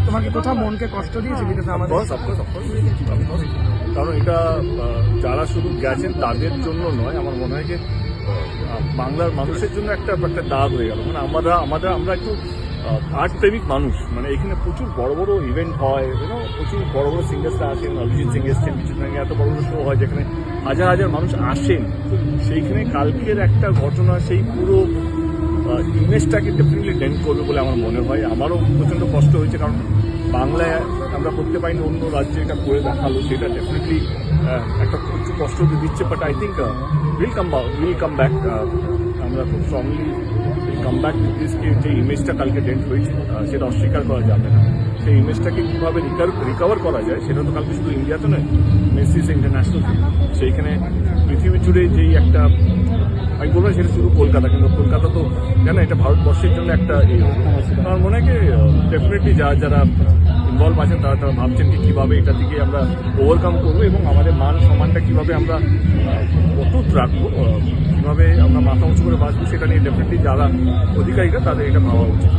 তোমার কি কোথাও মনকে কষ্ট দিয়েছে বিকজ আমাদের কারণ এটা যারা শুধু গেছেন তাদের জন্য নয়, আমার মনে হয় যে বাংলার মানুষের জন্য একটা দাগ হয়ে গেল। মানে আমরা একটু আর্ট প্রেমিক মানুষ, মানে এখানে প্রচুর বড় বড় ইভেন্ট হয়, প্রচুর বড় বড় সিঙ্গার্সরা আসেন, অরিজিৎ সিং এসছেন, কিছুদিন আগে এত বড় বড় শো হয় যেখানে হাজার হাজার মানুষ আসেন। সেইখানে কালকের একটা ঘটনা সেই পুরো ইমেজটাকে ডেফিনেটলি ডেন্ট করবে বলে আমার মনে হয়। আমারও প্রচণ্ড কষ্ট হয়েছে, কারণ বাংলায় আমরা করতে পারিনি, অন্য রাজ্যে এটা করে দেখালো, সেটা ডেফিনেটলি একটা প্রচুর কষ্ট দিচ্ছে। But I think will come back. আমরা খুব স্ট্রংলি কাম ব্যাক দিসকে যে ইমেজটা কালকে ডেন্ট হয়েছে সেটা অস্বীকার করা যাবে না। সেই ইমেজটাকে কীভাবে রিকভার করা যায় সেটা তো কালকে শুধু ইন্ডিয়াতে নয়, মেসি ইজ ইন্টারন্যাশনাল। সেইখানে পৃথিবী জুড়ে যেই একটা, আমি বলবো সেটা শুধু কলকাতা, কিন্তু কলকাতা তো জানো এটা ভারতবর্ষের জন্য একটা আমার মনে হয় ডেফিনেটলি যারা ইনভলভ আছেন তারা ভাবছেন কি কীভাবে এটা থেকে আমরা ওভারকাম করবো এবং আমাদের মান সম্মানটা কীভাবে আমরা অটুট রাখবো, কীভাবে আমরা মাথা উঁচু করে বাঁচবো, সেটা নিয়ে ডেফিনেটলি যারা অধিকারীরা তাদের এটা ভাবা উচিত।